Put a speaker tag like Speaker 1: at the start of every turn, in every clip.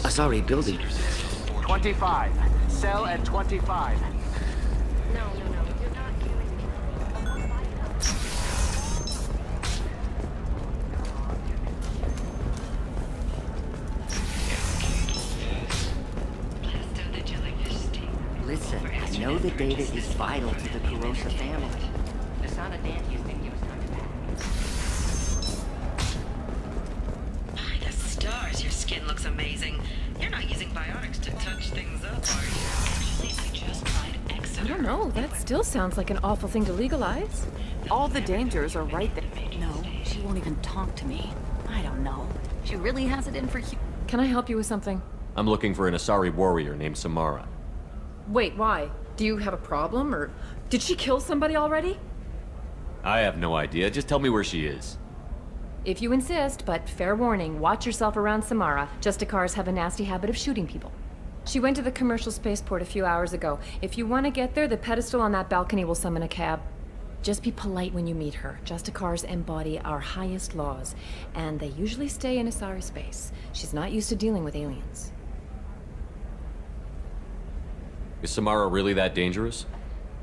Speaker 1: Sorry, building.
Speaker 2: 25. Cell at 25.
Speaker 3: No, you're not killing me.
Speaker 1: Listen, I know the data is vital to the Kurosa family.
Speaker 4: By the stars, your skin looks amazing. You're not using biotics to touch things up, are you? Actually, I just tried
Speaker 5: I don't know, that still sounds like an awful thing to legalize.
Speaker 6: All the dangers are right there. No, she won't even talk to me. I don't know. She really has it in for you.
Speaker 5: Can I help you with something?
Speaker 7: I'm looking for an Asari warrior named Samara.
Speaker 5: Wait, why? Do you have a problem, or did she kill somebody already?
Speaker 7: I have no idea. Just tell me where she is.
Speaker 5: If you insist, but fair warning, watch yourself around Samara. Justicars have a nasty habit of shooting people. She went to the commercial spaceport a few hours ago. If you want to get there, the pedestal on that balcony will summon a cab. Just be polite when you meet her. Justicars embody our highest laws, and they usually stay in Asari space. She's not used to dealing with aliens.
Speaker 7: Is Samara really that dangerous?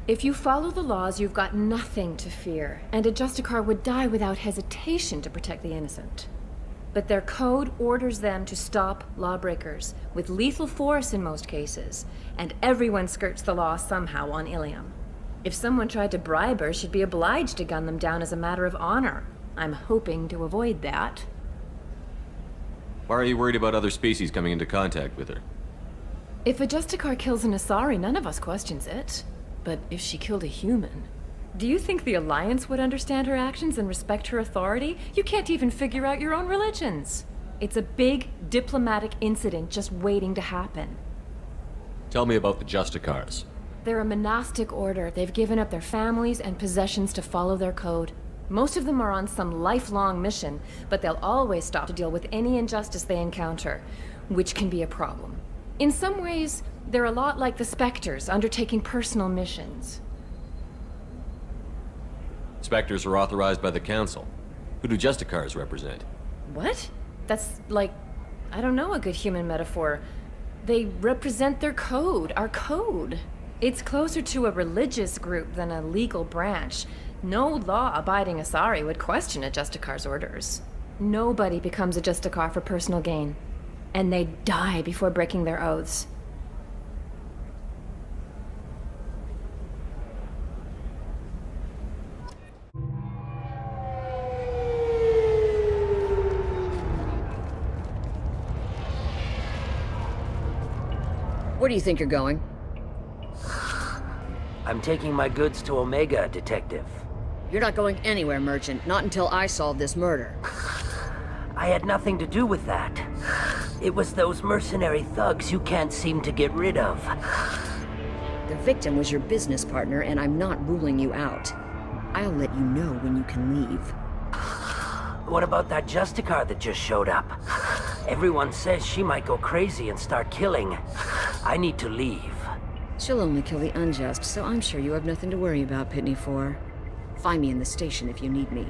Speaker 5: If you follow the laws, you've got nothing to fear, and a Justicar would die without hesitation to protect the innocent. But their code orders them to stop lawbreakers, with lethal force in most cases, and everyone skirts the law somehow on Ilium. If someone tried to bribe her, she'd be obliged to gun them down as a matter of honor. I'm hoping to avoid that.
Speaker 7: Why are you worried about other species coming into contact with her?
Speaker 5: If a Justicar kills an Asari, none of us questions it. But if she killed a human... Do you think the Alliance would understand her actions and respect her authority? You can't even figure out your own religions. It's a big diplomatic incident just waiting to happen.
Speaker 7: Tell me about the Justicars.
Speaker 5: They're a monastic order. They've given up their families and possessions to follow their code. Most of them are on some lifelong mission, but they'll always stop to deal with any injustice they encounter, which can be a problem. In some ways, they're a lot like the Spectres, undertaking personal missions.
Speaker 7: Spectres are authorized by the Council. Who do Justicars represent?
Speaker 5: What? That's like, I don't know, a good human metaphor. They represent their code, our code. It's closer to a religious group than a legal branch. No law-abiding Asari would question a Justicar's orders. Nobody becomes a Justicar for personal gain. And they die before breaking their oaths.
Speaker 6: Where do you think you're going?
Speaker 1: I'm taking my goods to Omega, Detective.
Speaker 6: You're not going anywhere, Merchant. Not until I solve this murder.
Speaker 1: I had nothing to do with that. It was those mercenary thugs you can't seem to get rid of.
Speaker 6: The victim was your business partner, and I'm not ruling you out. I'll let you know when you can leave.
Speaker 1: What about that Justicar that just showed up? Everyone says she might go crazy and start killing. I need to leave.
Speaker 6: She'll only kill the unjust, so I'm sure you have nothing to worry about, Pitney 4. Find me in the station if you need me.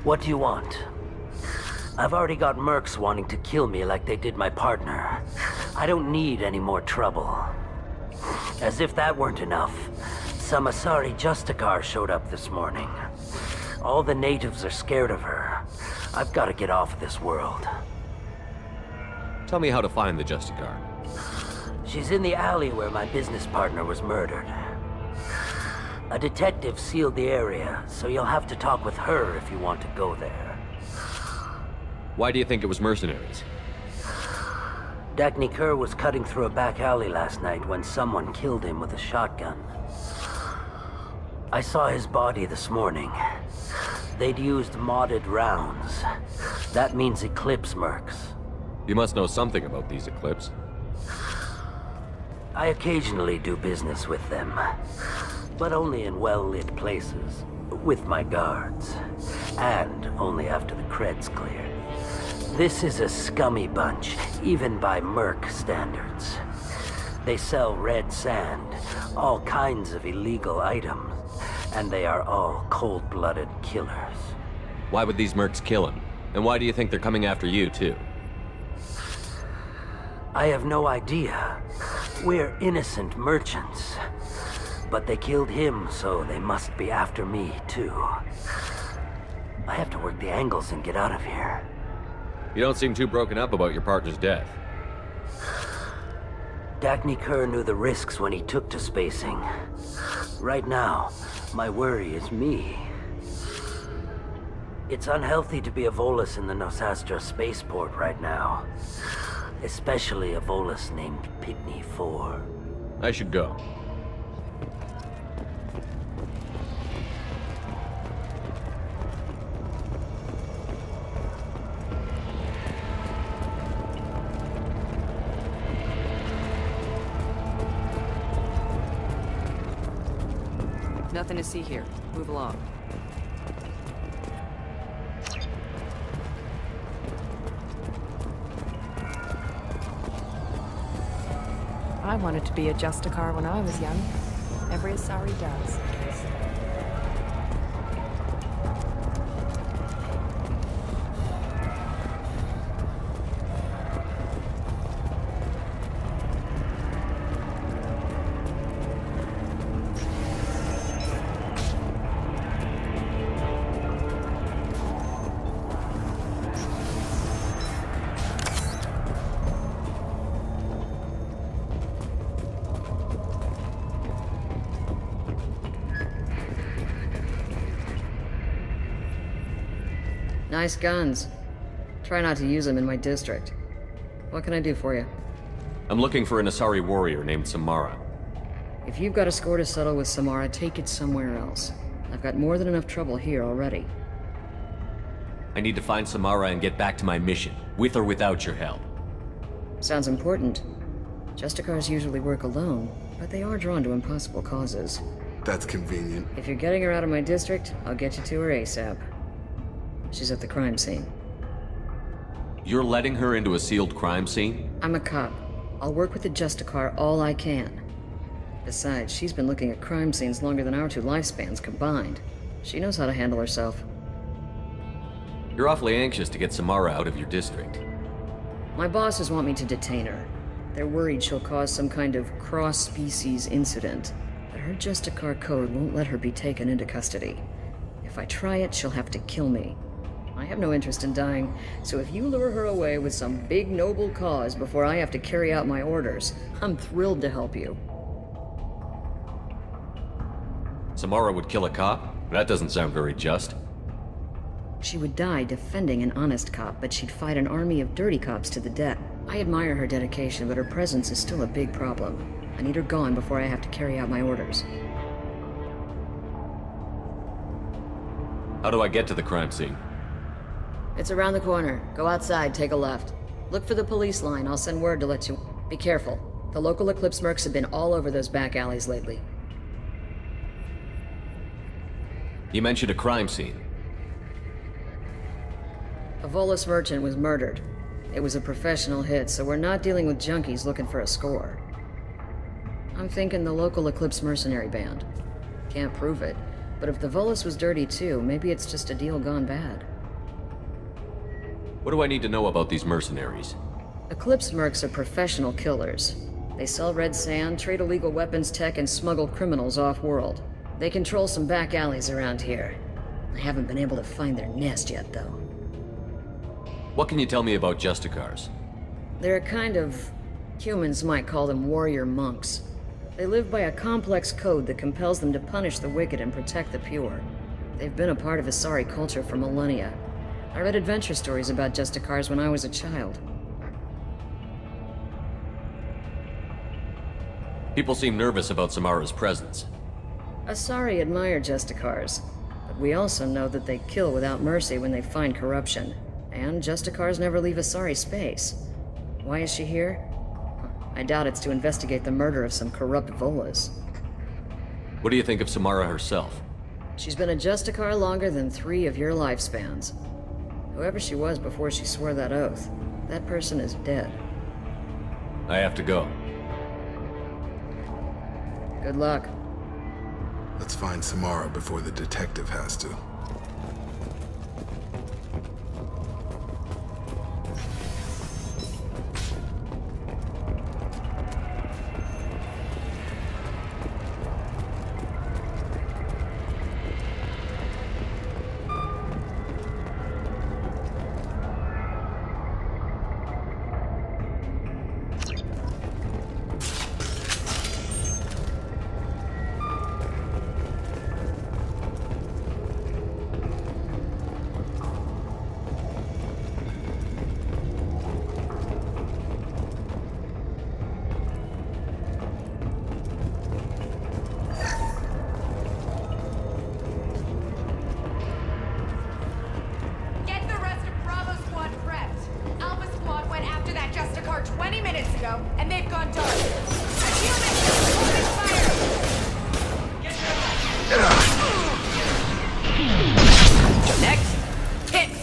Speaker 1: What do you want? I've already got mercs wanting to kill me like they did my partner. I don't need any more trouble. As if that weren't enough, some Asari Justicar showed up this morning. All the natives are scared of her. I've got to get off of this world.
Speaker 7: Tell me how to find the Justicar.
Speaker 1: She's in the alley where my business partner was murdered. A detective sealed the area, so you'll have to talk with her if you want to go there.
Speaker 7: Why do you think it was mercenaries?
Speaker 1: Dagny Kerr was cutting through a back alley last night when someone killed him with a shotgun. I saw his body this morning. They'd used modded rounds. That means Eclipse mercs.
Speaker 7: You must know something about these Eclipse.
Speaker 1: I occasionally do business with them, but only in well-lit places. with my guards. And only after the cred's cleared. This is a scummy bunch, even by Merc standards. They sell red sand, all kinds of illegal items, and they are all cold-blooded killers.
Speaker 7: Why would these mercs kill him? And why do you think they're coming after you, too?
Speaker 1: I have no idea. We're innocent merchants. But they killed him, so they must be after me, too. I have to work the angles and get out of here.
Speaker 7: You don't seem too broken up about your partner's death.
Speaker 1: Dagny Kerr knew the risks when he took to spacing. Right now, my worry is me. It's unhealthy to be a Volus in the Nosastra spaceport right now. Especially a Volus named Pitney 4.
Speaker 7: I should go.
Speaker 8: Nothing to see here. Move along. I wanted to be a Justicar when I was young. Every Asari does.
Speaker 6: Nice guns. Try not to use them in my district. What can I do for you?
Speaker 7: I'm looking for an Asari warrior named Samara.
Speaker 6: If you've got a score to settle with Samara, take it somewhere else. I've got more than enough trouble here already.
Speaker 7: I need to find Samara and get back to my mission, with or without your help.
Speaker 6: Sounds important. Justicars usually work alone, but they are drawn to impossible causes.
Speaker 9: That's convenient.
Speaker 6: If you're getting her out of my district, I'll get you to her ASAP. She's at the crime scene.
Speaker 7: You're letting her into a sealed crime scene?
Speaker 6: I'm a cop. I'll work with the Justicar all I can. Besides, she's been looking at crime scenes longer than our two lifespans combined. She knows how to handle herself.
Speaker 7: You're awfully anxious to get Samara out of your district.
Speaker 6: My bosses want me to detain her. They're worried she'll cause some kind of cross-species incident. But her Justicar code won't let her be taken into custody. If I try it, she'll have to kill me. I have no interest in dying, so if you lure her away with some big noble cause before I have to carry out my orders, I'm thrilled to help you.
Speaker 7: Samara would kill a cop? That doesn't sound very just.
Speaker 6: She would die defending an honest cop, but she'd fight an army of dirty cops to the death. I admire her dedication, but her presence is still a big problem. I need her gone before I have to carry out my orders.
Speaker 7: How do I get to the crime scene?
Speaker 6: It's around the corner. Go outside, take a left. Look for the police line. I'll send word to let you... Be careful. The local Eclipse mercs have been all over those back alleys lately.
Speaker 7: You mentioned a crime scene.
Speaker 6: A Volus merchant was murdered. It was a professional hit, so we're not dealing with junkies looking for a score. I'm thinking the local Eclipse mercenary band. Can't prove it, but if the Volus was dirty too, maybe it's just a deal gone bad.
Speaker 7: What do I need to know about these mercenaries?
Speaker 6: Eclipse mercs are professional killers. They sell red sand, trade illegal weapons tech, and smuggle criminals off-world. They control some back alleys around here. I haven't been able to find their nest yet, though.
Speaker 7: What can you tell me about Justicars?
Speaker 6: They're a kind of... humans might call them warrior monks. They live by a complex code that compels them to punish the wicked and protect the pure. They've been a part of Asari culture for millennia. I read adventure stories about Justicars when I was a child.
Speaker 7: People seem nervous about Samara's presence.
Speaker 6: Asari admire Justicars, but we also know that they kill without mercy when they find corruption. And Justicars never leave Asari space. Why is she here? I doubt it's to investigate the murder of some corrupt Volus.
Speaker 7: What do you think of Samara herself?
Speaker 6: She's been a Justicar longer than 3 of your lifespans. Whoever she was before she swore that oath, that person is dead.
Speaker 7: I have to go.
Speaker 6: Good luck.
Speaker 9: Let's find Samara before the detective has to.
Speaker 3: Get the rest of Bravo Squad prepped. Alpha Squad went after that Justicar 20 minutes ago, and they've gone dark. A human! Open fire! Next, hits!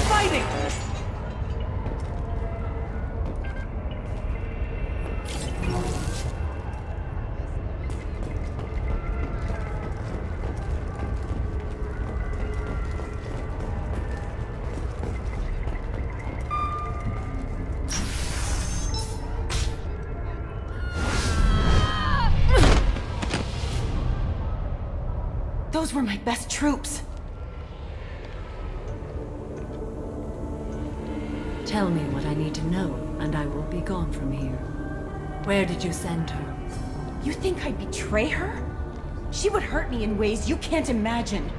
Speaker 3: Fighting! Those were my best troops.
Speaker 10: Tell me what I need to know, and I will be gone from here. Where did you send her?
Speaker 3: You think I'd betray her? She would hurt me in ways you can't imagine.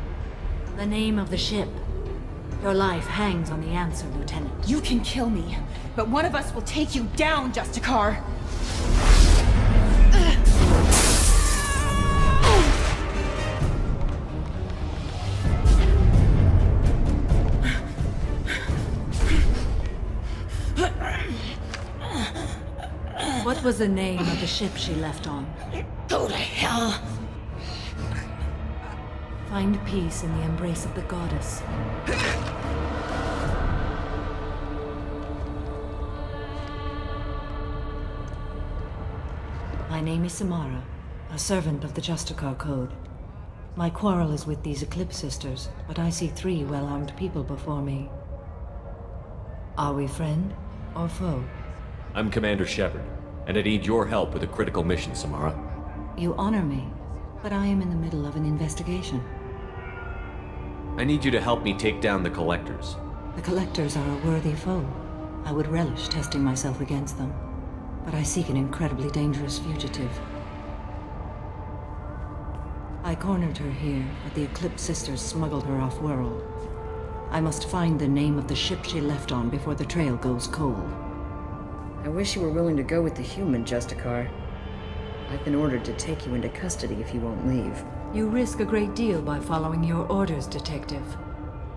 Speaker 10: The name of the ship. Your life hangs on the answer, Lieutenant.
Speaker 3: You can kill me, but one of us will take you down, Justicar.
Speaker 10: What was the name of the ship she left on?
Speaker 3: Go to hell.
Speaker 10: Find peace in the embrace of the goddess. My name is Samara, a servant of the Justicar Code. My quarrel is with these Eclipse Sisters, but I see 3 well-armed people before me. Are we friend or foe?
Speaker 7: I'm Commander Shepard, and I need your help with a critical mission, Samara.
Speaker 10: You honor me, but I am in the middle of an investigation.
Speaker 7: I need you to help me take down the Collectors.
Speaker 10: The Collectors are a worthy foe. I would relish testing myself against them, but I seek an incredibly dangerous fugitive. I cornered her here, but the Eclipse Sisters smuggled her off-world. I must find the name of the ship she left on before the trail goes cold.
Speaker 6: I wish you were willing to go with the human, Justicar. I've been ordered to take you into custody if you won't leave.
Speaker 10: You risk a great deal by following your orders, Detective.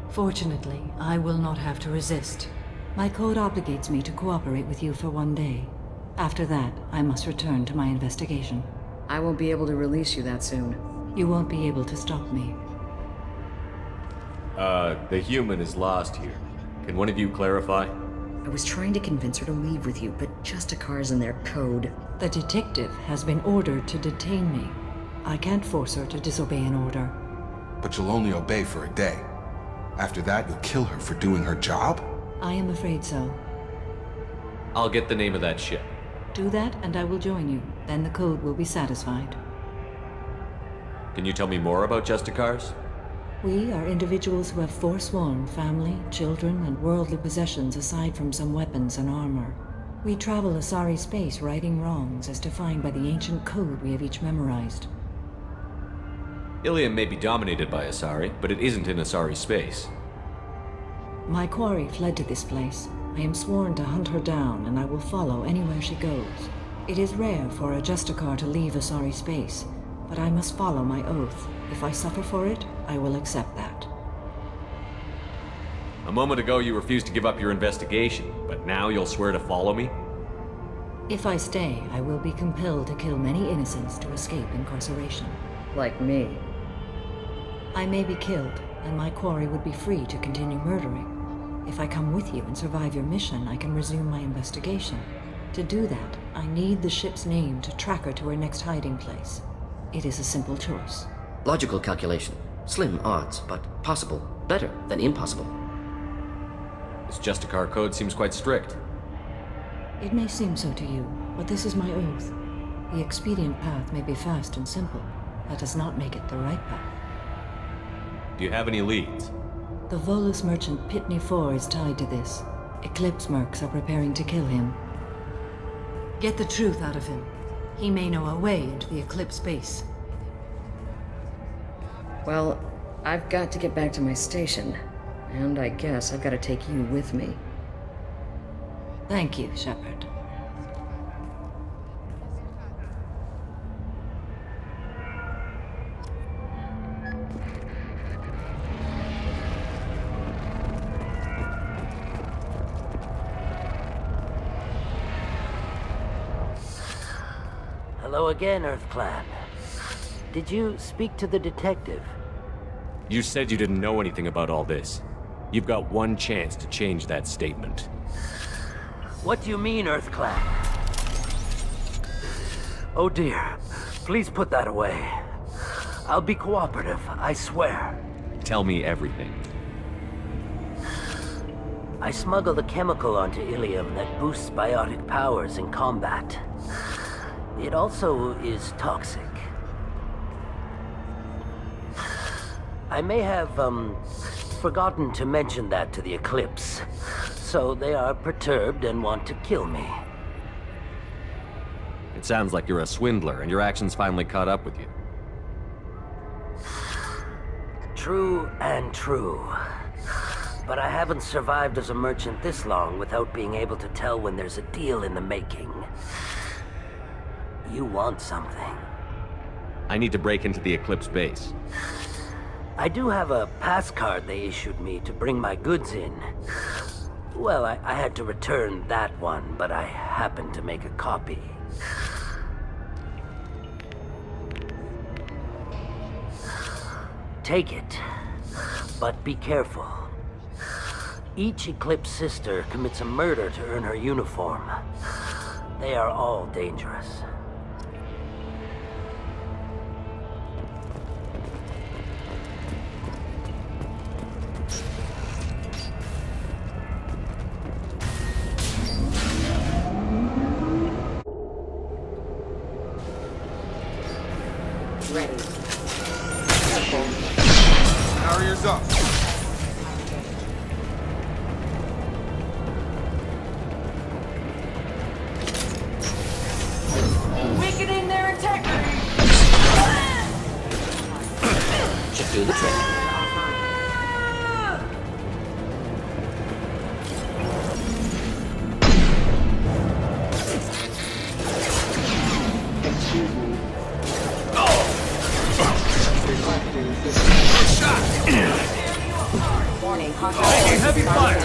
Speaker 10: Fortunately, I will not have to resist. My code obligates me to cooperate with you for 1 day. After that, I must return to my investigation.
Speaker 6: I won't be able to release you that soon.
Speaker 10: You won't be able to stop me.
Speaker 7: The human is lost here. Can one of you clarify?
Speaker 6: I was trying to convince her to leave with you, but Justicar's in their code.
Speaker 10: The detective has been ordered to detain me. I can't force her to disobey an order.
Speaker 9: But you'll only obey for a day. After that, you'll kill her for doing her job?
Speaker 10: I am afraid so.
Speaker 7: I'll get the name of that ship.
Speaker 10: Do that and I will join you. Then the code will be satisfied.
Speaker 7: Can you tell me more about Justicars?
Speaker 10: We are individuals who have forsworn family, children, and worldly possessions aside from some weapons and armor. We travel Asari space righting wrongs as defined by the ancient code we have each memorized.
Speaker 7: Ilium may be dominated by Asari, but it isn't in Asari space.
Speaker 10: My quarry fled to this place. I am sworn to hunt her down, and I will follow anywhere she goes. It is rare for a Justicar to leave Asari space, but I must follow my oath. If I suffer for it, I will accept that.
Speaker 7: A moment ago you refused to give up your investigation, but now you'll swear to follow me?
Speaker 10: If I stay, I will be compelled to kill many innocents to escape incarceration.
Speaker 6: Like me.
Speaker 10: I may be killed, and my quarry would be free to continue murdering. If I come with you and survive your mission, I can resume my investigation. To do that, I need the ship's name to track her to her next hiding place. It is a simple choice.
Speaker 11: Logical calculation. Slim odds, but possible. Better than impossible.
Speaker 7: This Justicar code seems quite strict.
Speaker 10: It may seem so to you, but this is my oath. The expedient path may be fast and simple. That does not make it the right path.
Speaker 7: Do you have any leads?
Speaker 10: The Volus merchant Pitney 4 is tied to this. Eclipse mercs are preparing to kill him. Get the truth out of him. He may know a way into the Eclipse base.
Speaker 6: Well, I've got to get back to my station. And I guess I've got to take you with me.
Speaker 10: Thank you, Shepard.
Speaker 1: Hello again, Earth Clan. Did you speak to the detective?
Speaker 7: You said you didn't know anything about all this. You've got one chance to change that statement.
Speaker 1: What do you mean, Earth Clan? Oh dear. Please put that away. I'll be cooperative, I swear.
Speaker 7: Tell me everything.
Speaker 1: I smuggled a chemical onto Ilium that boosts biotic powers in combat. It also is toxic. I may have, forgotten to mention that to the Eclipse, so they are perturbed and want to kill me.
Speaker 7: It sounds like you're a swindler, and your actions finally caught up with you.
Speaker 1: True and true. But I haven't survived as a merchant this long without being able to tell when there's a deal in the making. You want something.
Speaker 7: I need to break into the Eclipse base.
Speaker 1: I do have a pass card they issued me to bring my goods in. Well, I had to return that one, but I happened to make a copy. Take it, but be careful. Each Eclipse sister commits a murder to earn her uniform. They are all dangerous.
Speaker 12: Ready.
Speaker 9: Barriers up.
Speaker 3: Weakening their integrity!
Speaker 11: Should do the trick.
Speaker 12: Warning, hostile.
Speaker 7: Heavy fire!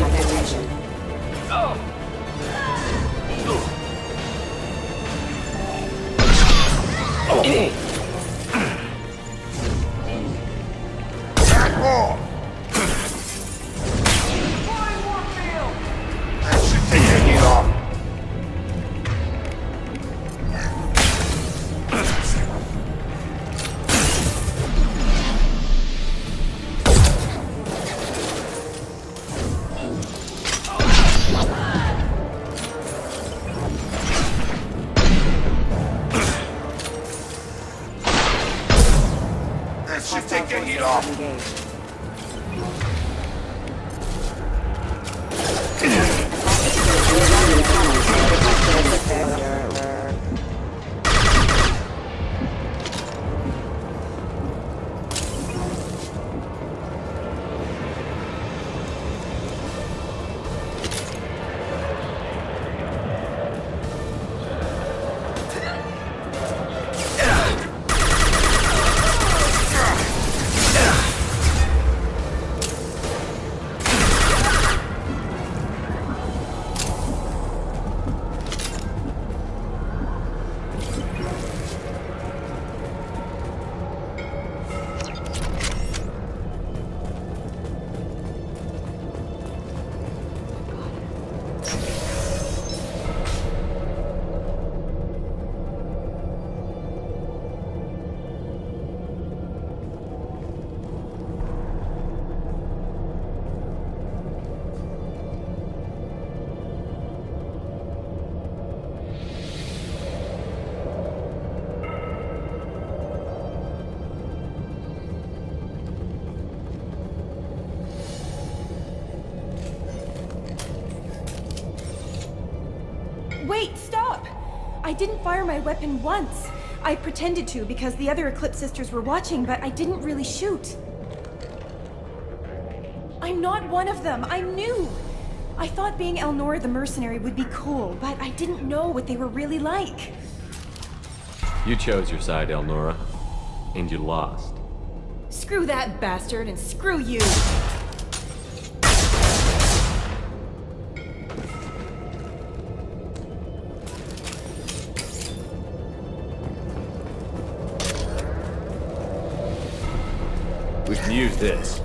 Speaker 9: That should take the heat off. That should take the heat off.
Speaker 13: didn't fire my weapon once. I pretended to because the other Eclipse sisters were watching, but I didn't really shoot. I'm not one of them. I'm new. I thought being Elnora the mercenary would be cool, but I didn't know what they were really like.
Speaker 7: You chose your side, Elnora, and you lost.
Speaker 13: Screw that bastard and screw you!
Speaker 7: We can use this.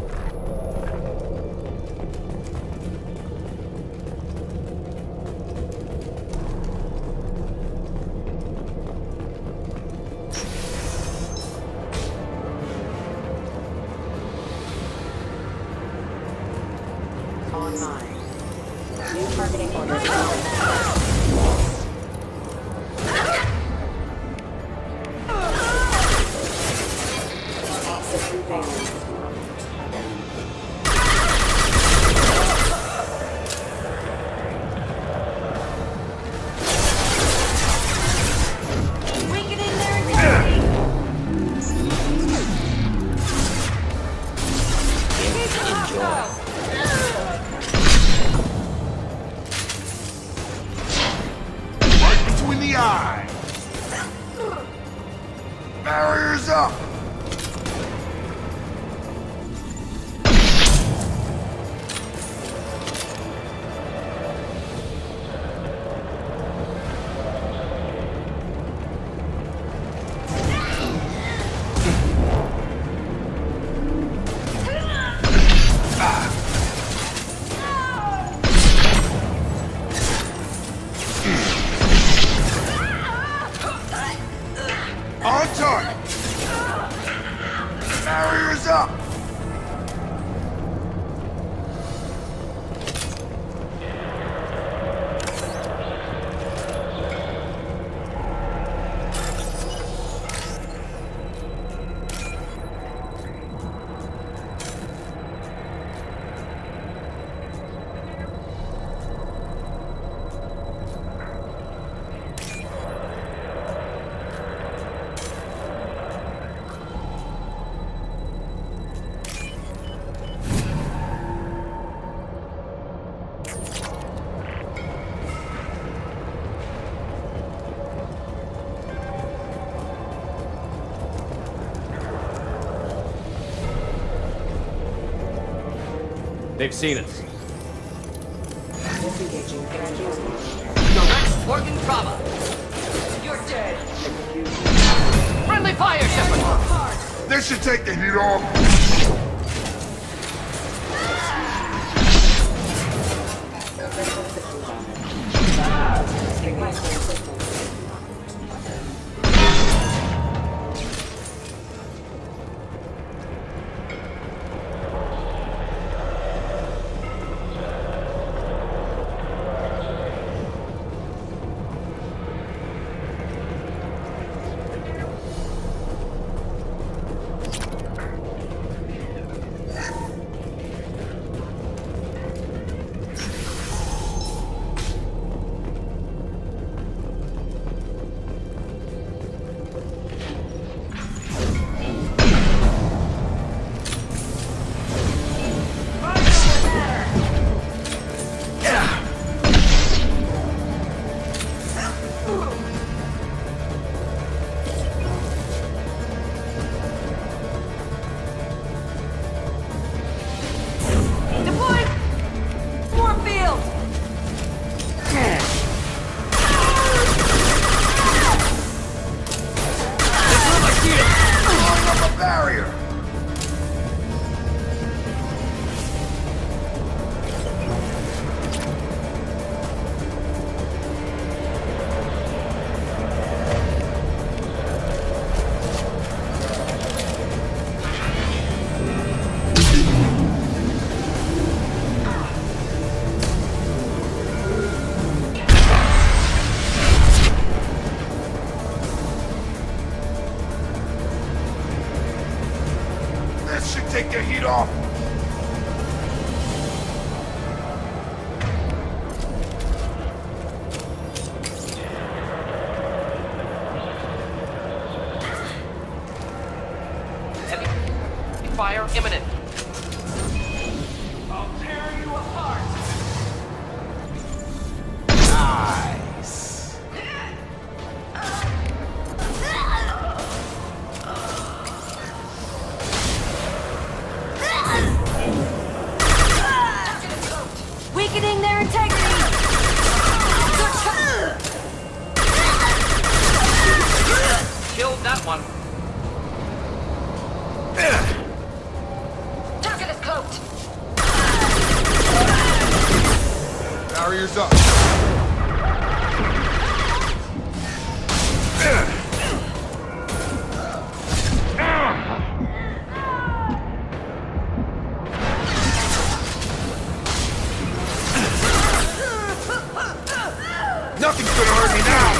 Speaker 12: Online. New targeting orders. System failing.
Speaker 9: Barriers up! On target! Barriers up!
Speaker 7: They've seen us.
Speaker 12: Disengaging. Excuse me.
Speaker 2: Direct organ trauma. You're dead. Friendly fire, Shepard.
Speaker 9: This should take the heat off. Take the heat off!
Speaker 2: fire imminent.
Speaker 14: I'll tear you apart.
Speaker 9: Nice.
Speaker 13: Weakening their integrity!
Speaker 2: Killed that one.
Speaker 3: Target is cloaked.
Speaker 9: Barriers up. Nothing's gonna hurt me now!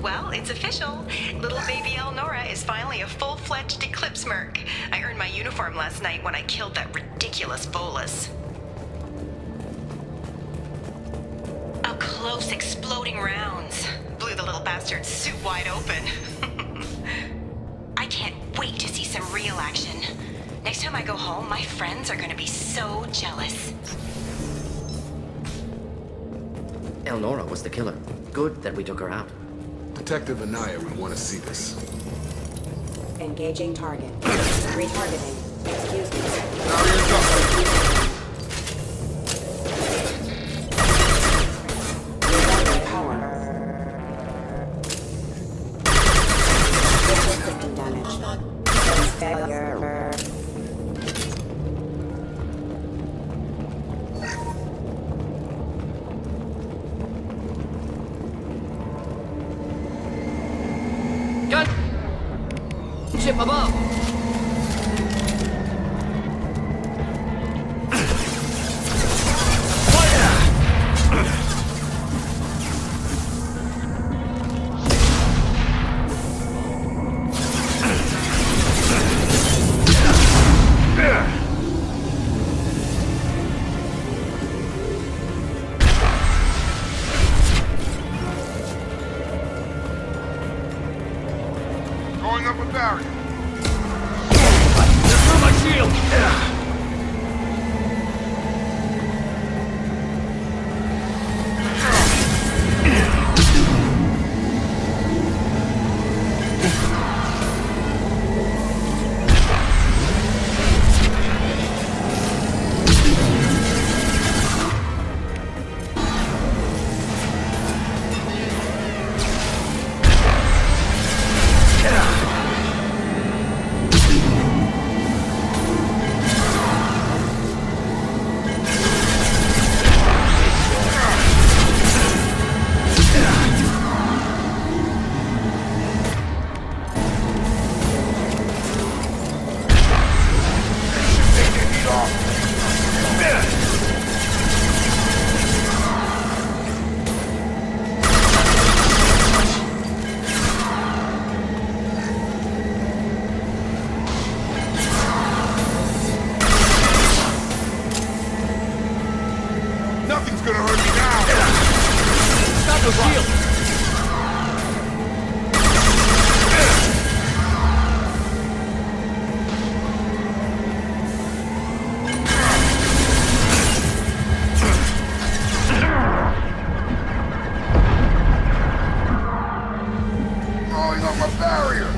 Speaker 15: Well, it's official. Little baby Elnora is finally a full-fledged Eclipse Merc. I earned my uniform last night when I killed that ridiculous bolus. Up close, exploding rounds. Blew the little bastard's suit wide open. I can't wait to see some real action. Next time I go home, my friends are gonna be so jealous.
Speaker 11: Elnora was the killer. Good that we took her out.
Speaker 9: Detective Anaya would want to see this.
Speaker 12: Engaging target. Retargeting. Excuse me.
Speaker 9: Barriers up.
Speaker 12: Reducing power. System damage. Failure.
Speaker 2: Gun! Ship above!
Speaker 9: Going up a barrier.
Speaker 1: Through my shield!
Speaker 9: Nothing's gonna hurt me now!
Speaker 1: Stop the shield!
Speaker 9: Throwing up a barrier!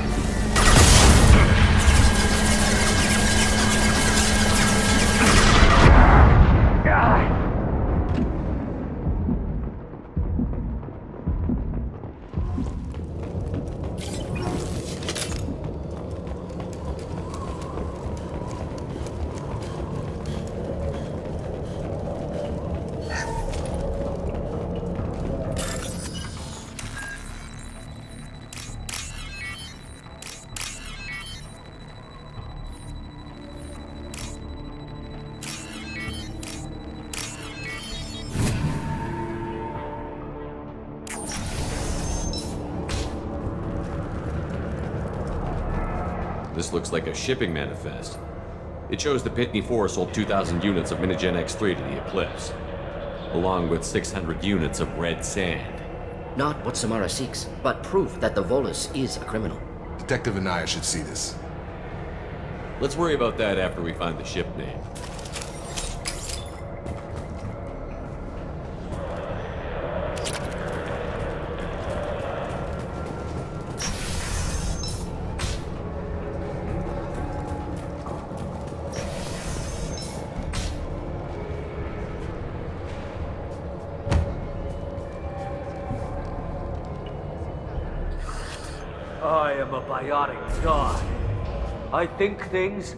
Speaker 7: This looks like a shipping manifest. It shows the Pitney 4 sold 2,000 units of Minigen X3 to the Eclipse, along with 600 units of red sand.
Speaker 11: Not what Samara seeks, but proof that the Volus is a criminal.
Speaker 9: Detective Anaya should see this.
Speaker 7: Let's worry about that after we find the ship name.
Speaker 1: I am a biotic god. I think things,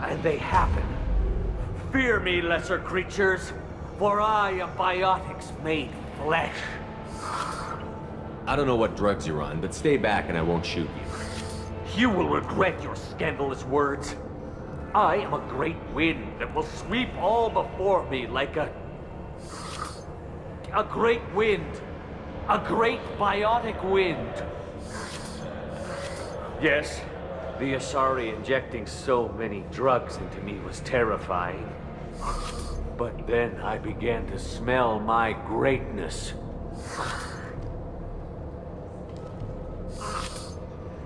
Speaker 1: and they happen. Fear me, lesser creatures, for I am biotics made flesh.
Speaker 7: I don't know what drugs you're on, but stay back and I won't shoot you.
Speaker 1: You will regret your scandalous words. I am a great wind that will sweep all before me like a great wind. A great biotic wind. Yes, the Asari injecting so many drugs into me was terrifying. But then I began to smell my greatness.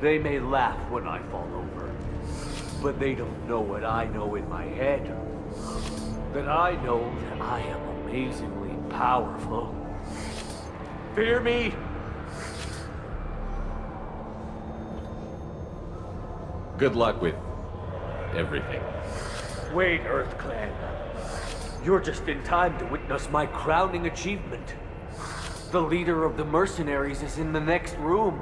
Speaker 1: They may laugh when I fall over, but they don't know what I know in my head. That I know that I am amazingly powerful. Fear me?
Speaker 7: Good luck with everything.
Speaker 1: Wait, EarthClan. You're just in time to witness my crowning achievement. The leader of the mercenaries is in the next room.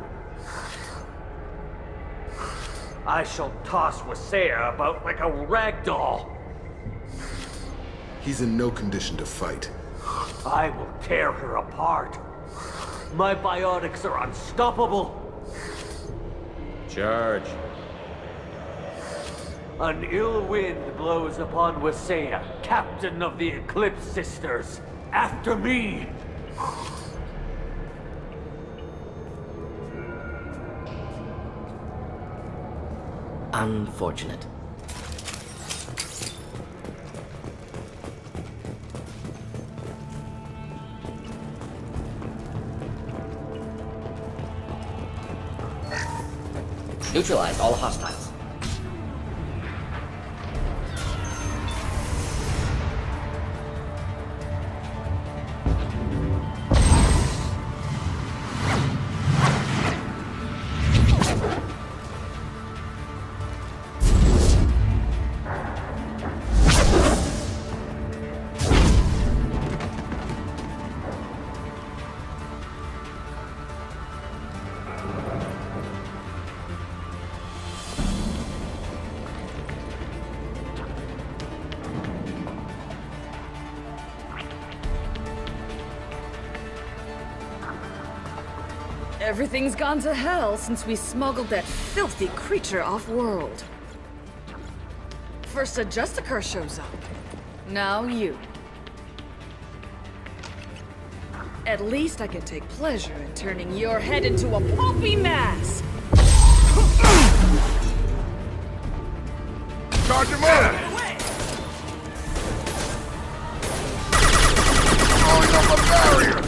Speaker 1: I shall toss Wasea about like a rag doll.
Speaker 9: He's in no condition to fight.
Speaker 1: I will tear her apart. My biotics are unstoppable.
Speaker 7: Charge.
Speaker 1: An ill wind blows upon Wasea, captain of the Eclipse Sisters. After me!
Speaker 11: Unfortunate. Neutralize all hostiles.
Speaker 5: Everything's gone to hell since we smuggled that filthy creature off-world. First a Justicar shows up. Now you. At least I can take pleasure in turning your head into a pulpy mass!
Speaker 9: Charge him up! Throwing up a barrier!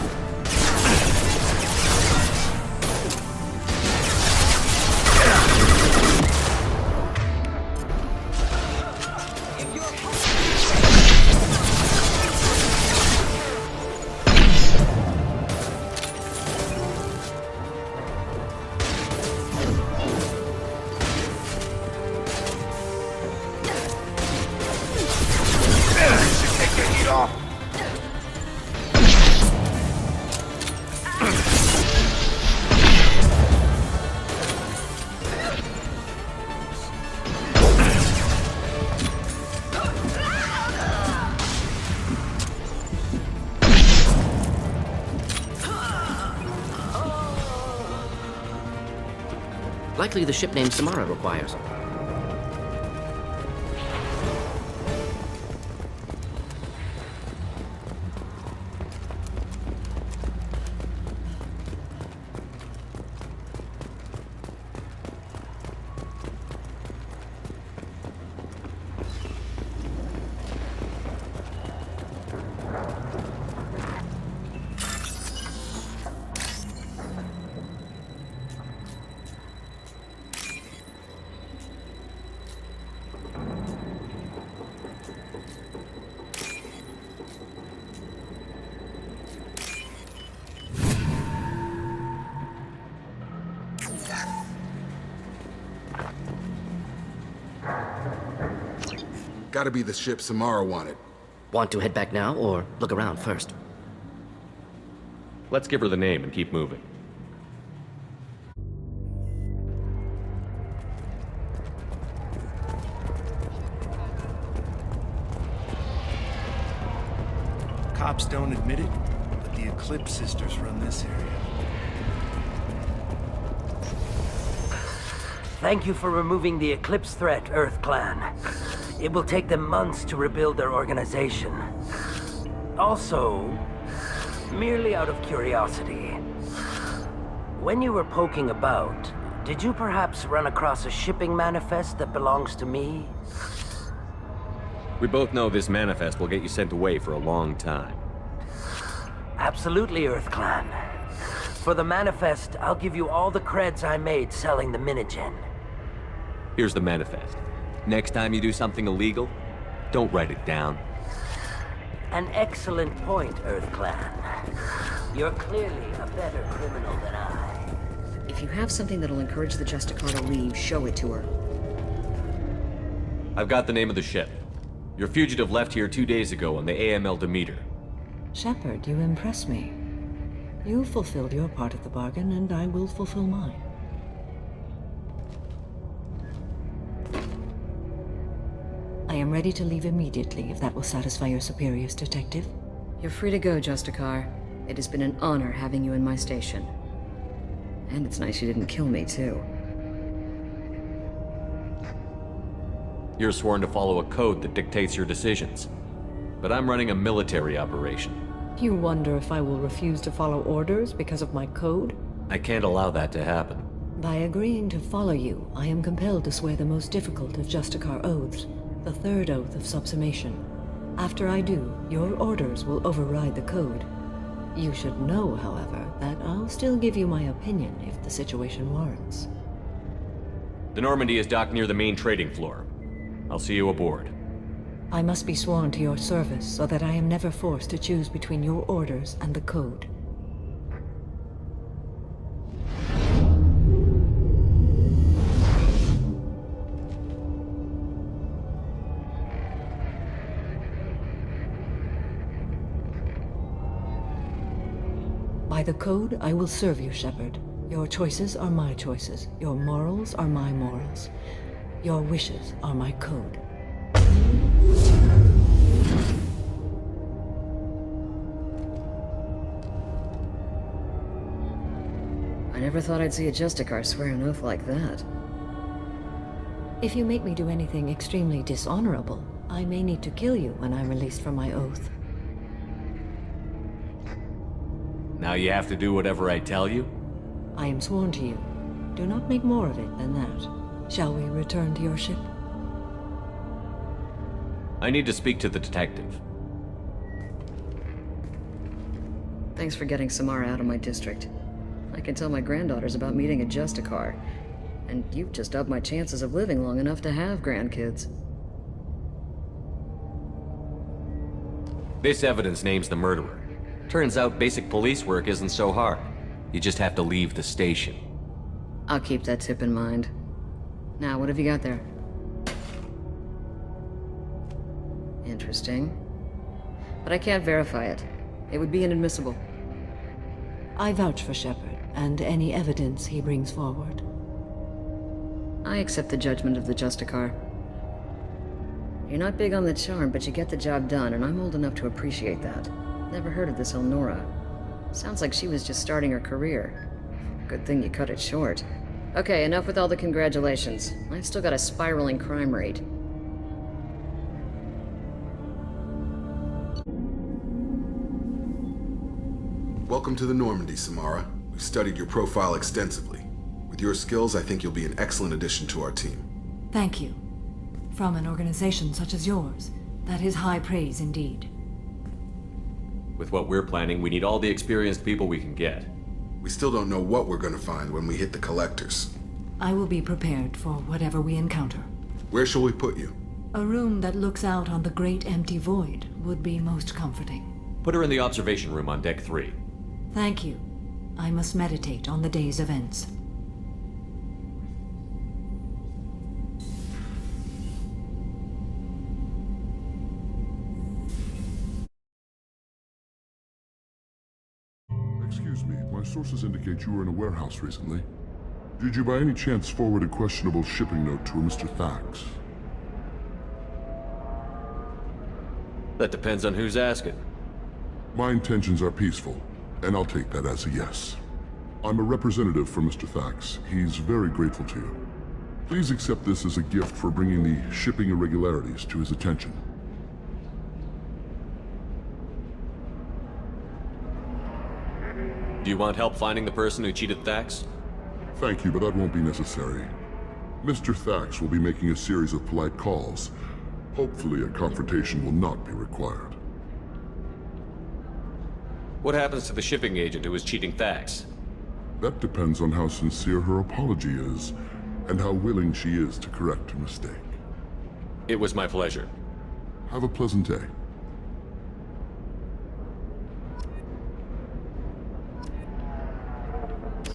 Speaker 11: Likely the ship name Samara requires.
Speaker 9: Gotta be the ship Samara wanted.
Speaker 11: Want to head back now, or look around first?
Speaker 7: Let's give her the name and keep moving.
Speaker 14: Cops don't admit it, but the Eclipse sisters run this area.
Speaker 1: Thank you for removing the Eclipse threat, Earth Clan. It will take them months to rebuild their organization. Also, merely out of curiosity, when you were poking about, did you perhaps run across a shipping manifest that belongs to me?
Speaker 7: We both know this manifest will get you sent away for a long time.
Speaker 1: Absolutely, Earth Clan. For the manifest, I'll give you all the creds I made selling the Minigen.
Speaker 7: Here's the manifest. Next time you do something illegal, don't write it down.
Speaker 1: An excellent point, Earth Clan. You're clearly a better criminal than I.
Speaker 6: If you have something that'll encourage the Justicar to leave, show it to her.
Speaker 7: I've got the name of the ship. Your fugitive left here 2 days ago on the AML Demeter.
Speaker 10: Shepard, you impress me. You fulfilled your part of the bargain, and I will fulfill mine. I am ready to leave immediately, if that will satisfy your superiors, Detective.
Speaker 6: You're free to go, Justicar. It has been an honor having you in my station. And it's nice you didn't kill me, too.
Speaker 7: You're sworn to follow a code that dictates your decisions. But I'm running a military operation.
Speaker 10: You wonder if I will refuse to follow orders because of my code?
Speaker 7: I can't allow that to happen.
Speaker 10: By agreeing to follow you, I am compelled to swear the most difficult of Justicar oaths, the third oath of subsumation. After I do, your orders will override the code. You should know, however, that I'll still give you my opinion if the situation warrants.
Speaker 7: The Normandy is docked near the main trading floor. I'll see you aboard.
Speaker 10: I must be sworn to your service so that I am never forced to choose between your orders and the code. By the code, I will serve you, Shepard. Your choices are my choices. Your morals are my morals. Your wishes are my code.
Speaker 6: I never thought I'd see a Justicar swear an oath like that.
Speaker 10: If you make me do anything extremely dishonorable, I may need to kill you when I'm released from my oath.
Speaker 7: Now you have to do whatever I tell you?
Speaker 10: I am sworn to you. Do not make more of it than that. Shall we return to your ship?
Speaker 7: I need to speak to the detective.
Speaker 6: Thanks for getting Samara out of my district. I can tell my granddaughters about meeting a Justicar, and you've just upped my chances of living long enough to have grandkids.
Speaker 7: This evidence names the murderer. Turns out basic police work isn't so hard. You just have to leave the station.
Speaker 6: I'll keep that tip in mind. Now, what have you got there? Interesting. But I can't verify it. It would be inadmissible.
Speaker 10: I vouch for Shepard, and any evidence he brings forward.
Speaker 6: I accept the judgment of the Justicar. You're not big on the charm, but you get the job done, and I'm old enough to appreciate that. Never heard of this Elnora. Sounds like she was just starting her career. Good thing you cut it short. Okay, enough with all the congratulations. I've still got a spiraling crime rate.
Speaker 9: Welcome to the Normandy, Samara. We've studied your profile extensively. With your skills, I think you'll be an excellent addition to our team.
Speaker 10: Thank you. From an organization such as yours, that is high praise indeed.
Speaker 7: With what we're planning, we need all the experienced people we can get.
Speaker 9: We still don't know what we're gonna find when we hit the collectors.
Speaker 10: I will be prepared for whatever we encounter.
Speaker 9: Where shall we put you?
Speaker 10: A room that looks out on the great empty void would be most comforting.
Speaker 7: Put her in the observation room on deck 3.
Speaker 10: Thank you. I must meditate on the day's events.
Speaker 16: sources indicate you were in a warehouse recently. Did you by any chance forward a questionable shipping note to a Mr. Thax?
Speaker 7: That depends on who's asking.
Speaker 16: My intentions are peaceful, and I'll take that as a yes. I'm a representative for Mr. Thax. He's very grateful to you. Please accept this as a gift for bringing the shipping irregularities to his attention.
Speaker 7: Do you want help finding the person who cheated Thax?
Speaker 16: Thank you, but that won't be necessary. Mr. Thax will be making a series of polite calls. Hopefully a confrontation will not be required.
Speaker 7: What happens to the shipping agent who was cheating Thax?
Speaker 16: That depends on how sincere her apology is, and how willing she is to correct her mistake.
Speaker 7: It was my pleasure.
Speaker 16: Have a pleasant day.